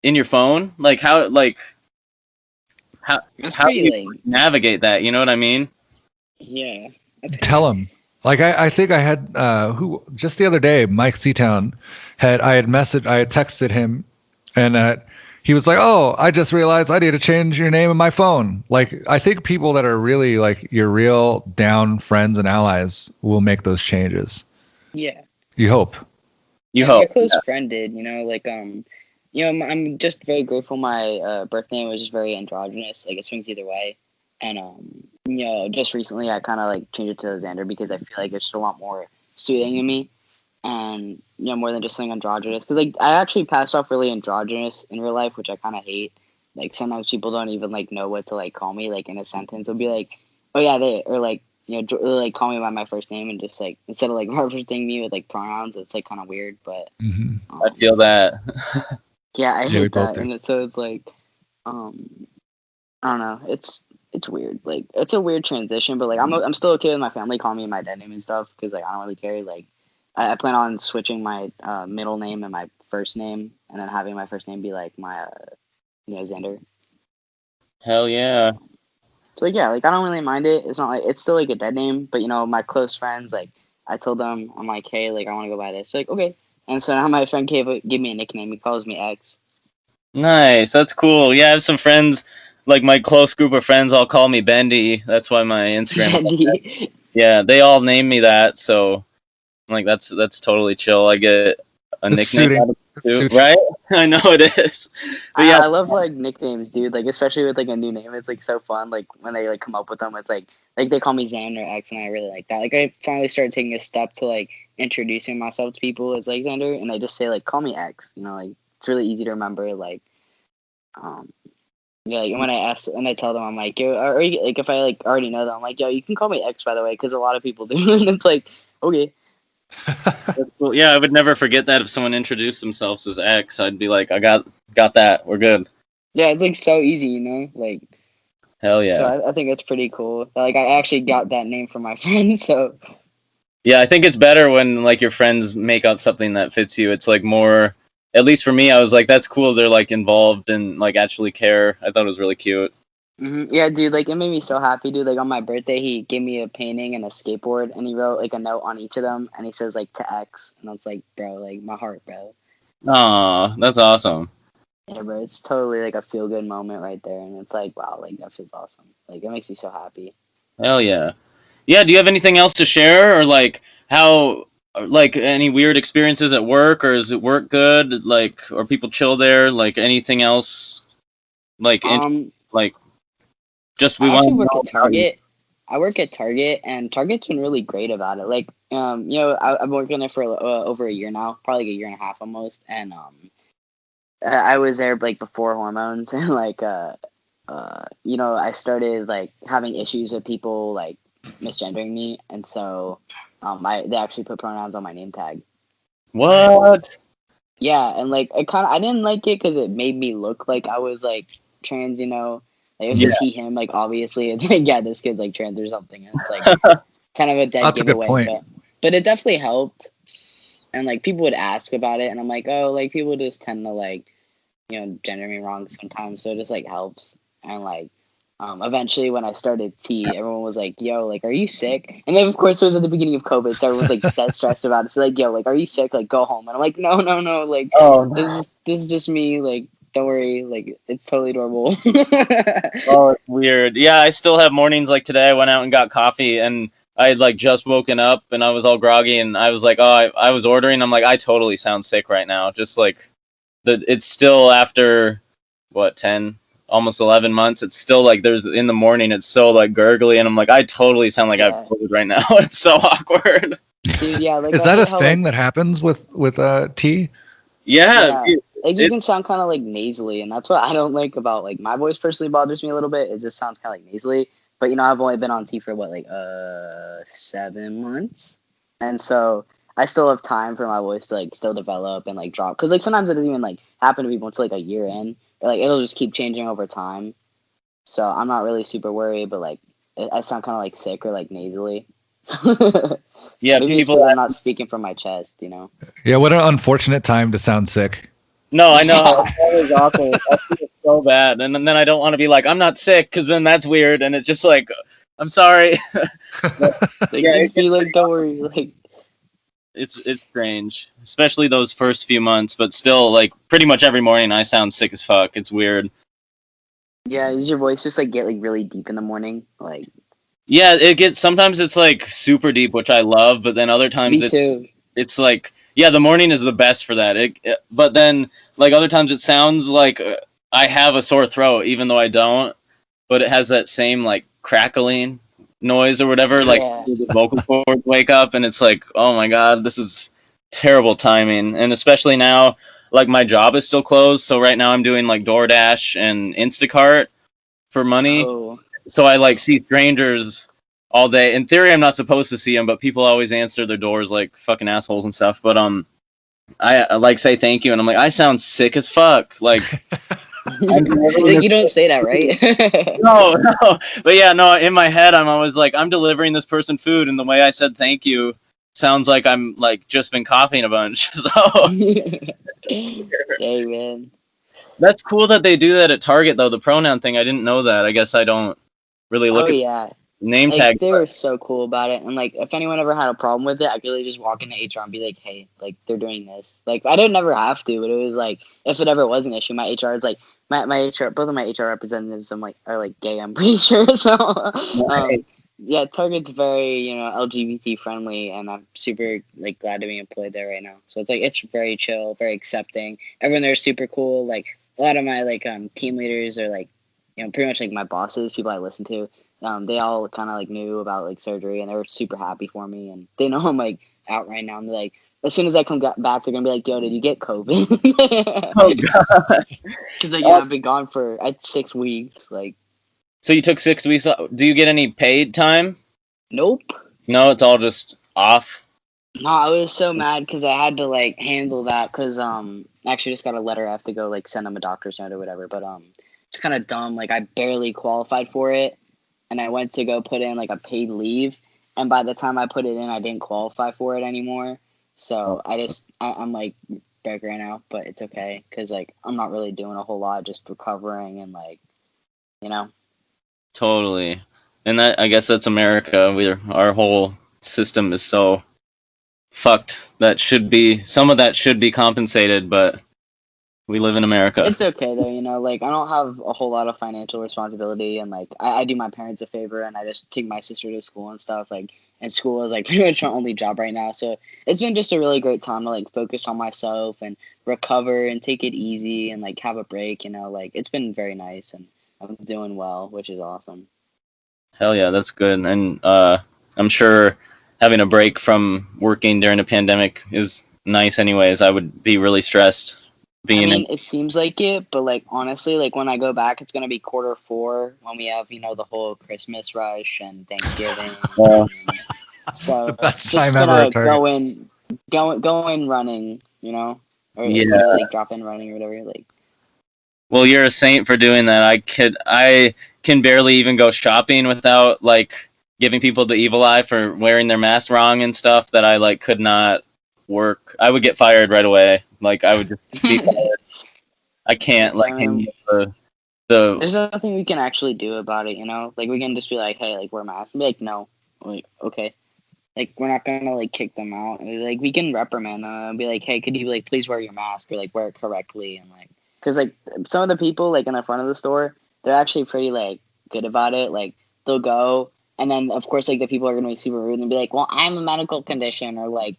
in your phone. Like how do you navigate that? You know what I mean? Yeah. Tell him. Like I think I had who just the other day, Mike Seatown I had texted him, and he was like, "Oh, I just realized I need to change your name in my phone." Like I think people that are really like your real down friends and allies will make those changes. Yeah. You hope. My close friend did. Like I'm just very grateful. My birth name was just very androgynous. Like it swings either way. And just recently I kind of like changed it to Xander because I feel like it's just a lot more soothing to me, and more than just saying androgynous. Because like I actually passed off really androgynous in real life, which I kind of hate. Like sometimes people don't even like know what to like call me like in a sentence. They'll be like, "Oh yeah, they," or like like call me by my first name, and just like instead of like referencing me with like pronouns, it's like kind of weird. But I feel that. Yeah, I hate that, and so it's like, I don't know. It's weird. Like it's a weird transition, but like I'm still okay with my family calling me my dead name and stuff because like I don't really care. Like I plan on switching my middle name and my first name, and then having my first name be like my Xander. Hell yeah. So yeah, like I don't really mind it. It's not like it's still like a dead name, but my close friends, like I told them, I'm like, hey, like I want to go by this. Like okay, and so now my friend gave me a nickname. He calls me X. Nice, that's cool. Yeah, I have some friends, like my close group of friends, all call me Bendy. That's why my Instagram. Bendy. Yeah, they all name me that, so I'm like that's totally chill. I get a nickname out of it too, right? I know it is. But yeah, I love like nicknames, dude. Like especially with like a new name, it's like so fun. Like when they like come up with them, it's like they call me Xander X, and I really like that. Like I finally started taking a step to like introducing myself to people as like Xander, and I just say like call me X. Like it's really easy to remember. Like, yeah. Like when I ask and I tell them, I'm like, yo, or like if I like already know them, I'm like, yo, you can call me X by the way, because a lot of people do, and it's like, okay. Well, yeah, I would never forget that if someone introduced themselves as X. I'd be like, I got that. We're good. Yeah, it's like so easy, like. Hell yeah. So I think it's pretty cool. Like I actually got that name from my friend, so. Yeah, I think it's better when like your friends make up something that fits you. It's like more, at least for me, I was like, that's cool. They're like involved and like actually care. I thought it was really cute. Mm-hmm. Yeah, dude, like it made me so happy, dude. Like on my birthday, he gave me a painting and a skateboard, and he wrote like a note on each of them, and he says like to X, and I was like, bro, like my heart, bro. Aw, that's awesome. Yeah, bro, it's totally like a feel good moment right there, and it's like, wow, like that feels awesome. Like it makes me so happy. Hell yeah. Yeah, do you have anything else to share, or like how, like any weird experiences at work, or is it work good? Like, or people chill there? Like anything else? Like, like, just we want to work at Target. I work at Target, and Target's been really great about it. Like, I've been working there for over a year now, probably like a year and a half almost, and I was there like before hormones, and like I started like having issues with people like misgendering me, and so they actually put pronouns on my name tag. What? Yeah, and like I didn't like it because it made me look like I was like trans, Like, it was just he, him, like obviously it's like yeah, this kid's like trans or something, and it's like kind of a dead giveaway. But it definitely helped, and like people would ask about it, and I'm like, oh, like people just tend to like gender me wrong sometimes, so it just like helps, and like Eventually, when I started tea, everyone was like, "Yo, like, are you sick?" And then, of course, it was at the beginning of COVID, so everyone's like dead stressed about it. So like, "Yo, like, are you sick? Like, go home." And I'm like, "No, no, no. Like, Oh, this is just me. Like, don't worry. Like, it's totally normal." oh, it's weird. Yeah, I still have mornings like today. I went out and got coffee, and I had like just woken up, and I was all groggy, and I was like, "Oh, I was ordering." I'm like, I totally sound sick right now. Just like it's still after what 10, almost 11 months. It's still like there's in the morning. It's so like gurgly, and I'm like, I totally sound like I've Yeah. COVID right now. It's so awkward. Dude, yeah. Like, Is I that a hate how, thing like, that happens with tea? Yeah, yeah, like you it, can sound kind of like nasally, and that's what I don't like about like my voice personally bothers me a little bit. Is it sounds kind of like nasally, but I've only been on tea for what like 7 months, and so I still have time for my voice to like still develop and like drop. Because like sometimes it doesn't even like happen to people until like a year in, or like it'll just keep changing over time. So I'm not really super worried, but like I sound kind of like sick or like nasally. yeah. Maybe it's People. because I'm not speaking from my chest, Yeah, what an unfortunate time to sound sick. No, I know. It's always awkward. I feel so bad, and then I don't want to be like I'm not sick because then that's weird, and it's just like I'm sorry. Like, Yeah, just be like, don't worry, like. it's strange, especially those first few months. But still, like pretty much every morning, I sound sick as fuck. It's weird. Yeah, does your voice just like get like really deep in the morning? Like Yeah, it gets sometimes it's like super deep, which I love, but then other times me too. it's like yeah, the morning is the best for that. But then like other times it sounds like I have a sore throat, even though I don't. But it has that same like crackling noise or whatever. Like Yeah. the vocal cords wake up, and it's like, oh my god, this is terrible timing. And especially now, like my job is still closed, so right now I'm doing like DoorDash and Instacart for money. Oh, So I like see strangers all day. In theory, I'm not supposed to see them, but people always answer their doors like fucking assholes and stuff. But I like say thank you, and I'm like, I sound sick as fuck. Like, like you don't say that, right? no, no, but yeah, no. In my head, I'm always like, I'm delivering this person food, and the way I said thank you sounds like I'm like just been coughing a bunch. So Dang, man. that's cool that they do that at Target, though. The pronoun thing, I didn't know that. I guess I don't really look Oh at yeah. name Like tag. they were so cool about it, and like if anyone ever had a problem with it, I could really just walk into HR and be like, "Hey, like they're doing this." Like I didn't never have to, but it was like if it ever was an issue, my HR is like my HR, both of my HR representatives, I'm like are like gay. I'm pretty sure. So, Nice. yeah, Target's very LGBT friendly, and I'm super like glad to be employed there right now. So it's like it's very chill, very accepting. Everyone there's super cool. Like a lot of my like team leaders are like pretty much like my bosses, people I listen to. They all kind of like knew about like surgery, and they were super happy for me, and they know I'm like out right now. And they're like, as soon as I come back, they're gonna be like, "Yo, did you get COVID?" Oh god. Because like I've been gone for 6 weeks. Like, So you took 6 weeks off. Do you get any paid time? nope. No, it's all just off. No, I was so mad because I had to like handle that because actually just got a letter. I have to go like send them a doctor's note or whatever. But it's kind of dumb. Like I barely qualified for it, and I went to go put in like a paid leave, and by the time I put it in, I didn't qualify for it anymore. So I'm like broke right now, but it's okay because like I'm not really doing a whole lot, just recovering and like Totally. And that I guess that's America. Our whole system is so fucked that some of that should be compensated, but we live in America. It's okay though, like I don't have a whole lot of financial responsibility, and like I do my parents a favor, and I just take my sister to school and stuff. Like, and school is like pretty much my only job right now, so it's been just a really great time to like focus on myself and recover and take it easy and like have a break. Like it's been very nice, and I'm doing well, which is awesome. Hell yeah, that's good. And I'm sure having a break from working during a pandemic is nice anyways. I would be really stressed it seems like it, but like honestly, like when I go back, it's gonna be quarter 4 when we have the whole Christmas rush and Thanksgiving. So The best just time ever gonna at Target. go in running, or Yeah. like drop in running or whatever. Like, well, you're a saint for doing that. I can barely even go shopping without like giving people the evil eye for wearing their mask wrong and stuff that I like could not work. I would get fired right away. Like I would just be fired. I can't like hang the There's nothing we can actually do about it, you know? Like, we can just be like, hey, like, wear masks. And be like, no. Like, okay. Like, we're not gonna, like, kick them out. And, like, we can reprimand them and be like, hey, could you, like, please wear your mask or, like, wear it correctly? And, like, because, like, some of the people, like, in the front of the store, they're actually pretty, like, good about it. Like, they'll go, and then, of course, like, the people are gonna be super rude and be like, well, I'm a medical condition, or, like,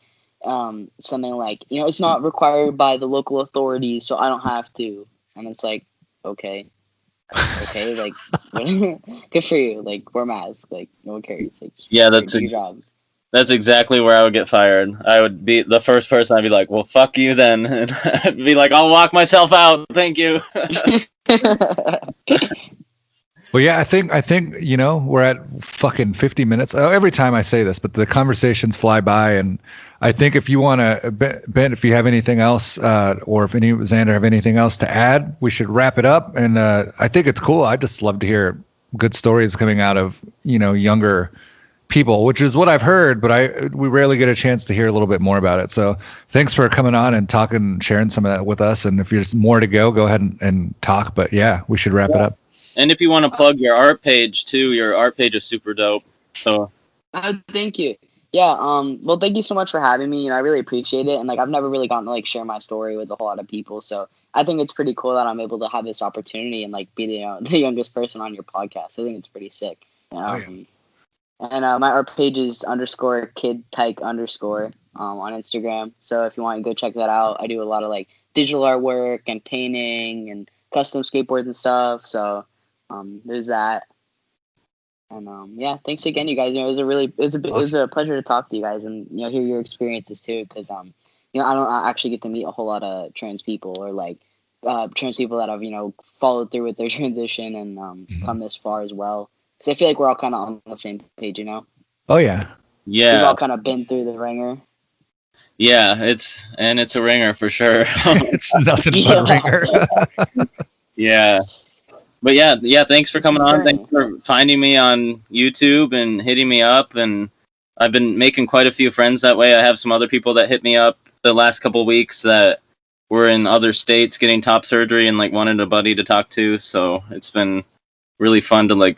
something like, you know, it's not required by the local authorities, so I don't have to. And it's like, okay. Okay, like, good for you. Like, wear masks. Like, no one cares. Like, Yeah, do your jobs. that's exactly where I would get fired. I would be the first person. I'd be like, "Well, fuck you then," and I'd be like, "I'll walk myself out. Thank you." Well, yeah, I think you know, we're at fucking 50 minutes. Oh, every time I say this, but the conversations fly by, and I think if you want to, Ben, if you have anything else, or if Xander have anything else to add, we should wrap it up. And I think it's cool. I just love to hear good stories coming out of, you know, younger people, which is what I've heard, but we rarely get a chance to hear a little bit more about it. So thanks for coming on and talking, sharing some of that with us. And if there's more to go ahead and talk. But yeah, we should wrap it up. And if you want to plug your art page too, your art page is super dope. So thank you. Yeah, well, thank you so much for having me. You know, I really appreciate it. And, like, I've never really gotten to, like, share my story with a whole lot of people. So I think it's pretty cool that I'm able to have this opportunity and, like, be the youngest person on your podcast. I think it's pretty sick. And my art page is _kidtyke_ on Instagram. So if you want to go check that out, I do a lot of, like, digital artwork and painting and custom skateboards and stuff. So there's that. And yeah, thanks again, you guys. You know, it was a pleasure to talk to you guys and, you know, hear your experiences too. Because you know, I don't actually get to meet a whole lot of trans people, or like trans people that have, you know, followed through with their transition and come this far as well. Because I feel like we're all kind of on the same page, you know. Oh yeah. Yeah. We've all kind of been through the ringer. Yeah, it's a ringer for sure. It's nothing but a ringer. Yeah. But yeah, thanks for coming on. Thanks for finding me on YouTube and hitting me up. And I've been making quite a few friends that way. I have some other people that hit me up the last couple of weeks that were in other states getting top surgery and, like, wanted a buddy to talk to. So it's been really fun to, like,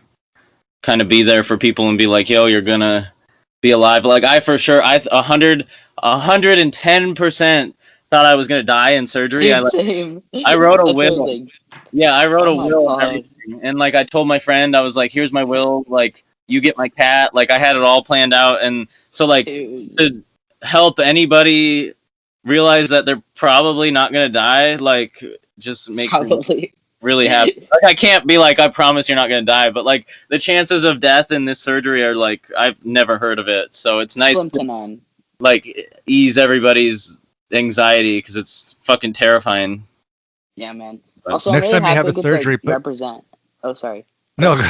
kind of be there for people and be like, yo, you're gonna be alive. Like, I for sure, 110% thought I was gonna die in surgery. Same. I wrote a will. Like, yeah, I wrote a will God. and everything. And, like, I told my friend, I was like, here's my will. Like, you get my cat. Like, I had it all planned out. And so, like, to help anybody realize that they're probably not gonna die, like, just makes me really happy. Like, I can't be like, I promise you're not gonna die, but, like, the chances of death in this surgery are, like, I've never heard of it. So it's nice to, like, ease everybody's anxiety, because it's fucking terrifying. Yeah, man. But also, next time you have a surgery, represent. Oh, sorry. No, go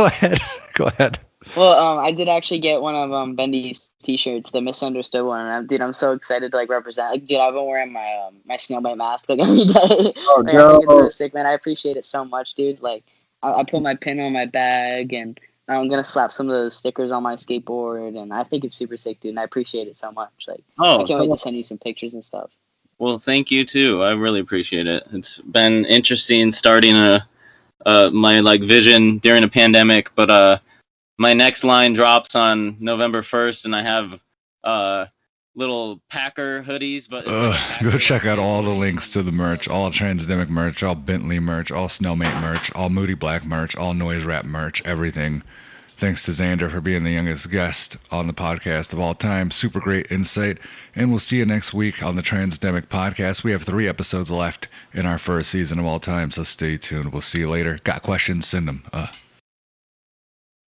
ahead. Go ahead. Well, I did actually get one of Bendy's t-shirts, the misunderstood one. And dude, I'm so excited to, like, represent. Like, dude, I've been wearing my my Snailbite mask, like, every day. Oh, like, I think it's so sick, man. I appreciate it so much, dude. Like, I put my pin on my bag, and I'm gonna slap some of those stickers on my skateboard, and I think it's super sick, dude. And I appreciate it so much. Like, I can't wait to send you some pictures and stuff. Well, thank you too. I really appreciate it. It's been interesting starting my, like, vision during a pandemic, but my next line drops on November 1st, and I have little Packer hoodies. But go check out all the links to the merch, all Transdemic merch, all Bentley merch, all Snowmate merch, all Moody Black merch, all Noise Rap merch, everything. Thanks to Xander for being the youngest guest on the podcast of all time. Super great insight. And we'll see you next week on the Transdemic podcast. We have 3 episodes left in our first season of all time, so stay tuned. We'll see you later. Got questions? Send them.